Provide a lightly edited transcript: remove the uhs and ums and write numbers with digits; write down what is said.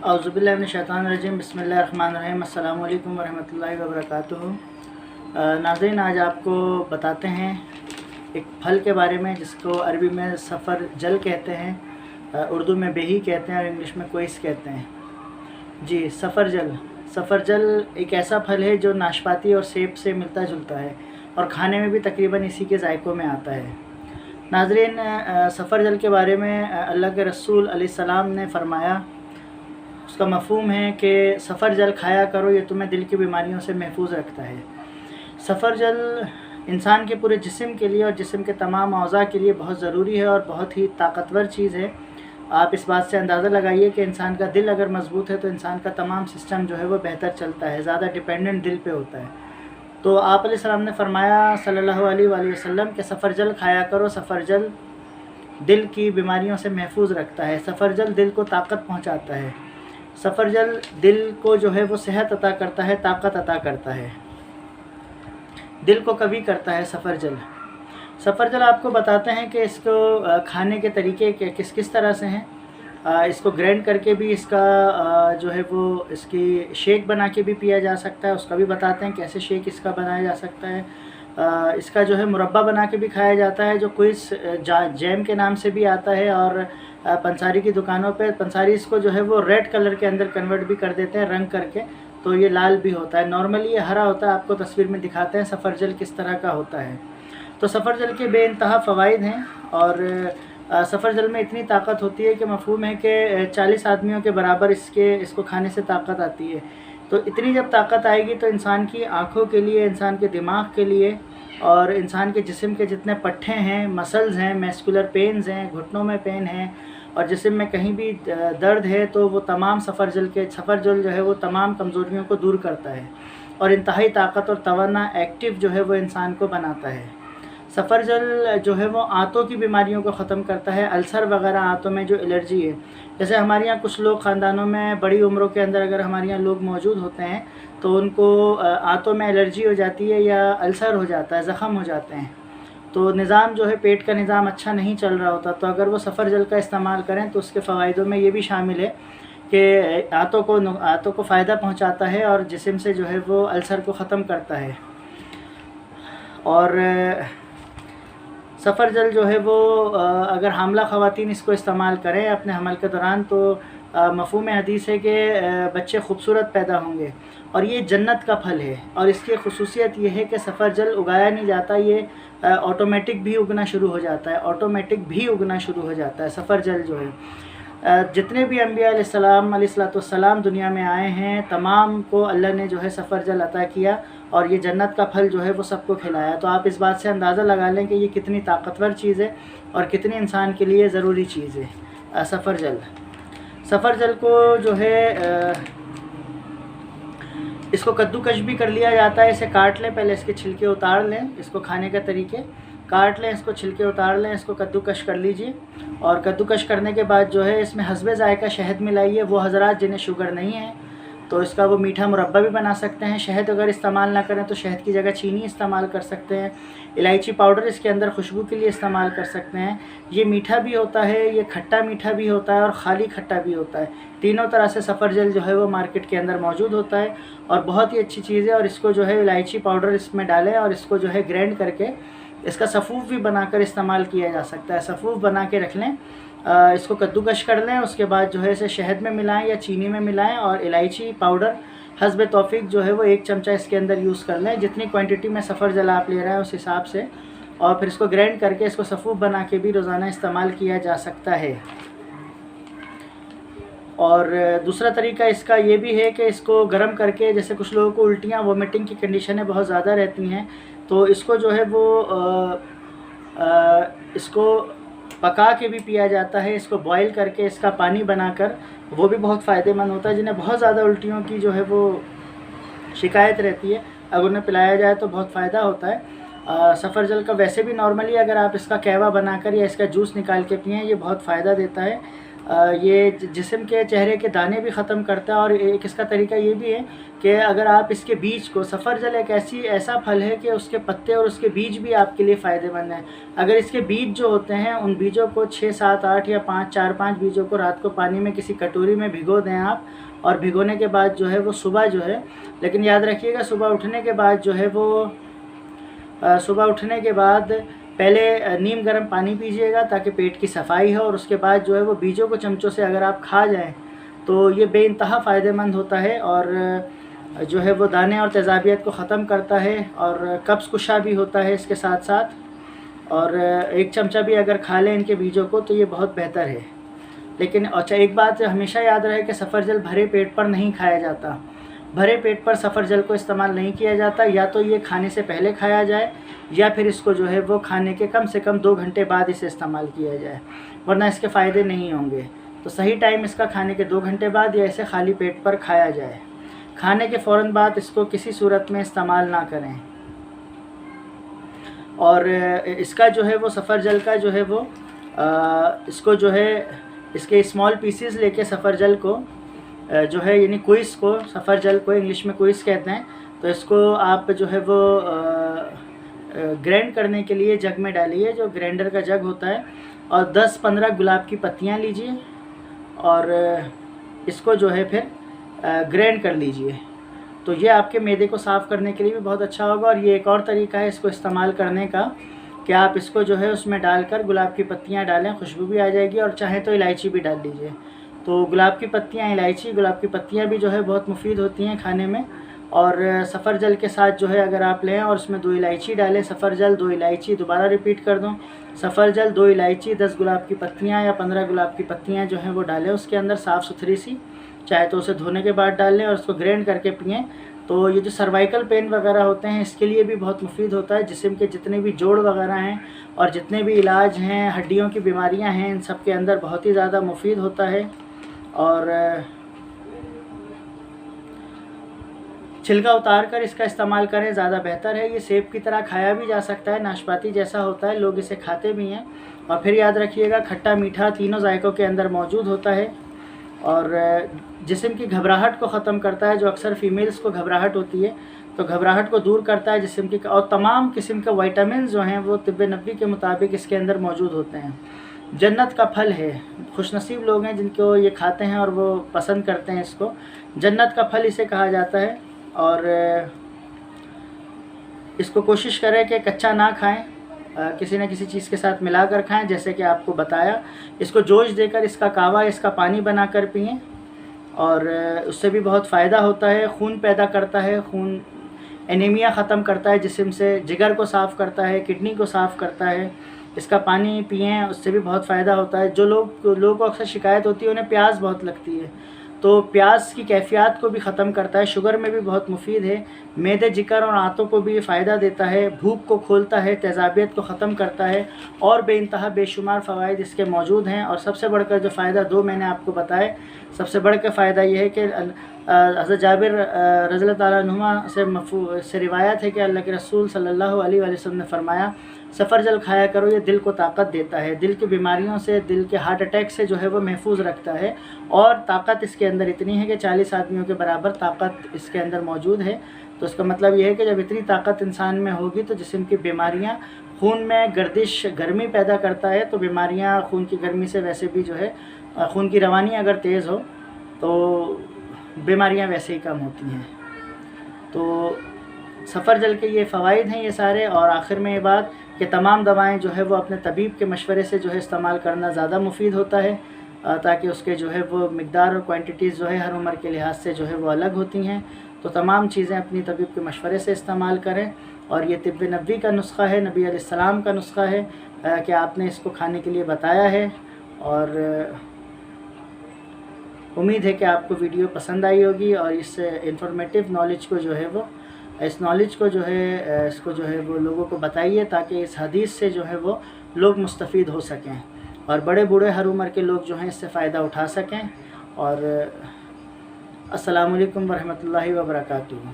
औज़ुबिल्लाहिमिनश्शैतानिर्रजीम बिस्मिल्लाहिर्रहमानिर्रहीम अस्सलामु अलैकुम वरहमतुल्लाहि वबरकातुहू। नाज़रीन, आज आपको बताते हैं एक फल के बारे में जिसको अरबी में सफ़र जल कहते हैं, उर्दू में बेही कहते हैं और इंग्लिश में कोइस कहते हैं। जी, सफ़र जल एक ऐसा फल है जो नाशपाती और सेब से मिलता जुलता है और खाने में भी तकरीबन इसी के जायकों में आता है। नाज़रीन, सफ़र जल के बारे में अल्लाह के रसूल अलैहिस्सलाम ने फ़रमाया, उसका मफ़हूम है कि सफ़र जल खाया करो, ये तुम्हें दिल की बीमारियों से महफूज रखता है। सफ़र जल इंसान के पूरे जिस्म के लिए और जिस्म के तमाम अज़ा के लिए बहुत ज़रूरी है और बहुत ही ताकतवर चीज़ है। आप इस बात से अंदाज़ा लगाइए कि इंसान का दिल अगर मज़बूत है तो इंसान का तमाम सिस्टम जो है वो बेहतर चलता है, ज़्यादा डिपेंडेंट दिल पे होता है। तो आप अलैहिस्सलाम ने फ़रमाया सल्लल्लाहु अलैहि वसल्लम के सफ़र जल खाया करो, सफ़र जल दिल की बीमारियों से महफूज रखता है, सफ़र जल दिल को ताकत पहुँचाता है, सफ़र जल दिल को जो है वो सेहत अता करता है, ताकत अता करता है, दिल को कवी करता है सफ़र जल आपको बताते हैं कि इसको खाने के तरीके किस किस तरह से हैं। इसको ग्राइंड करके भी इसका जो है वो इसकी शेक बना के भी पिया जा सकता है, उसका भी बताते हैं कैसे शेक इसका बनाया जा सकता है। इसका जो है मुरब्बा बना के भी खाया जाता है, जो कोइस जैम के नाम से भी आता है, और पंसारी की दुकानों पे पंसारी इसको जो है वो रेड कलर के अंदर कन्वर्ट भी कर देते हैं रंग करके, तो ये लाल भी होता है। नॉर्मली ये हरा होता है, आपको तस्वीर में दिखाते हैं सफ़र जल किस तरह का होता है। तो सफ़र जल के बेइंतहा फ़वाइद हैं और सफ़र जल में इतनी ताकत होती है कि मफ़हूम है कि 40 आदमियों के बराबर इसको खाने से ताकत आती है। तो इतनी जब ताकत आएगी तो इंसान की आँखों के लिए, इंसान के दिमाग के लिए और इंसान के जिस्म के जितने पट्ठे हैं, मसल्स हैं, मस्कुलर पेन्स हैं, घुटनों में पेन है और जिस्म में कहीं भी दर्द है, तो वो तमाम सफ़र जल जो है वो तमाम कमज़ोरियों को दूर करता है और इंतहाई ताकत और तवाना एक्टिव जो है वो इंसान को बनाता है। सफ़र जल जो है वो आंतों की बीमारियों को ख़त्म करता है, अल्सर वगैरह आंतों में जो एलर्जी है, जैसे हमारे यहाँ कुछ लोग ख़ानदानों में बड़ी उम्रों के अंदर अगर हमारे यहाँ लोग मौजूद होते हैं तो उनको आंतों में एलर्जी हो जाती है या अल्सर हो जाता है, ज़ख़म हो जाते हैं, तो निज़ाम जो है पेट का निज़ाम अच्छा नहीं चल रहा होता, तो अगर वो सफ़र जल का इस्तेमाल करें तो उसके फ़वाइदों में ये भी शामिल है कि आंतों को फ़ायदा पहुँचाता है और जिस्म से जो है वो अल्सर को ख़त्म करता है। और सफ़र जल जो है वो अगर हामला ख़वातीन इसको इस्तेमाल करें अपने हमल के दौरान तो मफ़हूम हदीस है कि बच्चे खूबसूरत पैदा होंगे और ये जन्नत का फल है। और इसकी ख़ुसूसियत ये है कि सफ़र जल उगाया नहीं जाता, ये ऑटोमेटिक भी उगना शुरू हो जाता है, सफ़र जल जो है। जितने भी अम्बिया अलैहिस्सलाम दुनिया में आए हैं तमाम को अल्लाह ने जो है सफ़र जल अता किया और ये जन्नत का फल जो है वो सबको खिलाया। तो आप इस बात से अंदाज़ा लगा लें कि ये कितनी ताकतवर चीज़ है और कितनी इंसान के लिए ज़रूरी चीज़ है सफ़र जल को जो है इसको कद्दूकश भी कर लिया जाता है। इसे काट लें, पहले इसके छिलके उतार लें, इसको खाने के तरीके काट लें, इसको छिलके उतार लें, इसको कद्दूकश कर लीजिए और कद्दूकश करने के बाद जो है इसमें हस्बे ज़ायक़ा शहद मिलाइए। वो हज़रात जिन्हें शुगर नहीं है तो इसका वो मीठा मुरब्बा भी बना सकते हैं। शहद अगर इस्तेमाल ना करें तो शहद की जगह चीनी इस्तेमाल कर सकते हैं। इलायची पाउडर इसके अंदर खुशबू के लिए इस्तेमाल कर सकते हैं। ये मीठा भी होता है, ये खट्टा मीठा भी होता है और ख़ाली खट्टा भी होता है। तीनों तरह से सफ़र जल जो है वो मार्केट के अंदर मौजूद होता है और बहुत ही अच्छी चीज़ है। और इसको जो है इलायची पाउडर इसमें डालें और इसको जो है ग्राइंड करके इसका सफ़ूफ़ भी बनाकर इस्तेमाल किया जा सकता है। सफ़ूफ़ बना के रख लें, इसको कद्दूकश कर लें, उसके बाद जो है इसे शहद में मिलाएं या चीनी में मिलाएं और इलायची पाउडर हस्बे तौफीक जो है वो 1 चमचा इसके अंदर यूज़ कर लें। जितनी क्वांटिटी में सफ़र जल आप ले रहे हैं उस हिसाब से, और फिर इसको ग्राइंड करके इसको सफ़ूफ़ बना के भी रोज़ाना इस्तेमाल किया जा सकता है। और दूसरा तरीका इसका ये भी है कि इसको गर्म करके, जैसे कुछ लोगों को उल्टियाँ वोमिटिंग की कंडीशनें बहुत ज़्यादा रहती हैं, तो इसको जो है वो इसको पका के भी पिया जाता है। इसको बॉईल करके इसका पानी बनाकर, वो भी बहुत फ़ायदेमंद होता है। जिन्हें बहुत ज़्यादा उल्टियों की जो है वो शिकायत रहती है, अगर उन्हें पिलाया जाए तो बहुत फ़ायदा होता है। सफ़र जल का वैसे भी नॉर्मली अगर आप इसका कहवा बनाकर या इसका जूस निकाल के पिएँ, ये बहुत फ़ायदा देता है। ये जिस्म के चेहरे के दाने भी ख़त्म करता है। और एक इसका तरीका ये भी है कि अगर आप इसके बीज को, सफ़रजल एक ऐसा फल है कि उसके पत्ते और उसके बीज भी आपके लिए फ़ायदेमंद हैं। अगर इसके बीज जो होते हैं उन बीजों को 6, 7, 8 या 4-5 बीजों को रात को पानी में किसी कटोरी में भिगो दें आप, और भिगोने के बाद जो है वो सुबह जो है, लेकिन याद रखिएगा सुबह उठने के बाद जो है वो सुबह उठने के बाद पहले नीम गर्म पानी पीजिएगा ताकि पेट की सफाई हो, और उसके बाद जो है वो बीजों को चमचों से अगर आप खा जाएं तो ये बेइंतहा फ़ायदेमंद होता है, और जो है वो दाने और तेज़ाबियत को ख़त्म करता है, और कब्ज़ कुशा भी होता है इसके साथ साथ। और एक चमचा भी अगर खा लें इनके बीजों को तो ये बहुत बेहतर है। लेकिन अच्छा, एक बात हमेशा याद रहे कि सफ़रजल भरे पेट पर नहीं खाया जाता। भरे पेट पर सफ़रजल को इस्तेमाल नहीं किया जाता। या तो ये खाने से पहले खाया जाए, या फिर इसको जो है वो खाने के कम से कम 2 घंटे बाद इसे इस्तेमाल किया जाए, वरना इसके फ़ायदे नहीं होंगे। तो सही टाइम इसका खाने के 2 घंटे बाद या इसे खाली पेट पर खाया जाए। खाने के फ़ौरन बाद इसको किसी सूरत में इस्तेमाल ना करें। और इसका जो है वो सफ़रजल का जो है वो इसको जो है इसके स्मॉल पीसेस लेके सफ़रजल को जो है, यानी कुइस को, सफ़रजल को इंग्लिश में कुइस कहते हैं, तो इसको आप जो है वो ग्राइंड करने के लिए जग में डालिए, जो ग्राइंडर का जग होता है, और 10-15 गुलाब की पत्तियां लीजिए और इसको जो है फिर ग्राइंड कर लीजिए। तो ये आपके मैदे को साफ़ करने के लिए भी बहुत अच्छा होगा। और ये एक और तरीका है इसको इस्तेमाल करने का कि आप इसको जो है उसमें डालकर गुलाब की पत्तियां डालें, खुशबू भी आ जाएगी, और चाहें तो इलायची भी डाल लीजिए। तो गुलाब की पत्तियां, इलायची, गुलाब की पत्तियां भी जो है बहुत मुफीद होती हैं खाने में। और सफ़रजल के साथ जो है अगर आप लें और उसमें 2 इलायची डालें, सफ़रजल 2 इलायची, दोबारा रिपीट कर दूं, सफ़रजल 2 इलायची, 10 गुलाब की पत्तियां या 15 गुलाब की पत्तियां जो हैं वो डालें उसके अंदर, साफ़ सुथरी सी, चाहे तो उसे धोने के बाद डाल लें और उसको ग्राइंड करके पिएँ। तो ये जो सर्वाइकल पेन वगैरह होते हैं इसके लिए भी बहुत मुफीद होता है। जिस्म के जितने भी जोड़ वगैरह हैं और जितने भी इलाज हैं, हड्डियों की बीमारियां हैं, इन सब के अंदर बहुत ही ज़्यादा मुफीद होता है। और छिलका उतार कर इसका इस्तेमाल करें, ज़्यादा बेहतर है। ये सेब की तरह खाया भी जा सकता है, नाशपाती जैसा होता है, लोग इसे खाते भी हैं। और फिर याद रखिएगा खट्टा मीठा तीनों जायकों के अंदर मौजूद होता है, और जिस्म की घबराहट को ख़त्म करता है। जो अक्सर फ़ीमेल्स को घबराहट होती है तो घबराहट को दूर करता है जिस्म की। और तमाम किस्म के विटामिन जो हैं वो तिब्बे नबी के मुताबिक इसके अंदर मौजूद होते हैं। जन्नत का फल है, खुशनसीब लोग हैं जिनको ये खाते हैं और वो पसंद करते हैं इसको। जन्नत का फल इसे कहा जाता है। और इसको कोशिश करें कि कच्चा ना खाएं, किसी न किसी चीज़ के साथ मिलाकर खाएं, जैसे कि आपको बताया। इसको जोश देकर इसका कावा, इसका पानी बनाकर पिएं, और उससे भी बहुत फ़ायदा होता है। खून पैदा करता है, खून एनीमिया ख़त्म करता है जिस्म से, जिगर को साफ़ करता है, किडनी को साफ़ करता है। इसका पानी पिएं, उससे भी बहुत फ़ायदा होता है। जो लोगों को अक्सर शिकायत होती है उन्हें प्यास बहुत लगती है, तो प्यास की कैफियत को भी ख़त्म करता है। शुगर में भी बहुत मुफीद है। मैदे, जिगर और आंतों को भी फ़ायदा देता है। भूख को खोलता है, तेज़ाबियत को ख़त्म करता है, और बेइंतहा बेशुमार फ़वाइद इसके मौजूद हैं। और सबसे बढ़कर जो फ़ायदा 2 मैंने आपको बताए, सबसे बढ़कर फ़ायदा ये है कि हज़रत जाबिर रज़ियल्लाहु ताला अन्हुमा से रिवायत है कि अल्लाह के रसूल सल्लल्लाहु अलैहि वसल्लम ने फरमाया, सफ़रजल खाया करो, ये दिल को ताकत देता है, दिल की बीमारियों से, दिल के हार्ट अटैक से जो है वो महफूज रखता है। और ताकत इसके अंदर इतनी है कि 40 आदमियों के बराबर ताकत इसके अंदर मौजूद है। तो इसका मतलब ये है कि जब इतनी ताकत इंसान में होगी तो जिस्म की बीमारियाँ, खून में गर्दिश, गर्मी पैदा करता है, तो बीमारियाँ खून की गर्मी से वैसे भी जो है, खून की रवानी अगर तेज़ हो तो बीमारियाँ वैसे ही कम होती हैं। तो सफ़रजल के ये फ़वाइद हैं ये सारे। और आखिर में ये बात कि तमाम दवाएं जो है वो अपने तबीब के मशवरे से जो है इस्तेमाल करना ज़्यादा मुफीद होता है, ताकि उसके जो है वो मिक़दार और क्वांटिटीज़ जो है हर उम्र के लिहाज से जो है वो अलग होती हैं। तो तमाम चीज़ें अपनी तबीब के मशवरे से इस्तेमाल करें। और ये तिब्बे नबवी का नुस्खा है, नबी अलैहिस्सलाम का नुस्खा है कि आपने इसको खाने के लिए बताया है। और उम्मीद है कि आपको वीडियो पसंद आई होगी, और इस इंफॉर्मेटिव नॉलेज को जो है वो, इस नॉलेज को जो है, इसको जो है वो लोगों को बताइए, ताकि इस हदीस से जो है वो लोग मुस्तफ़ीद हो सकें, और बड़े बूढ़े हर उम्र के लोग जो हैं इससे फ़ायदा उठा सकें। और अस्सलामु अलैकुम वरहमतुल्लाहि वबरकातुहू।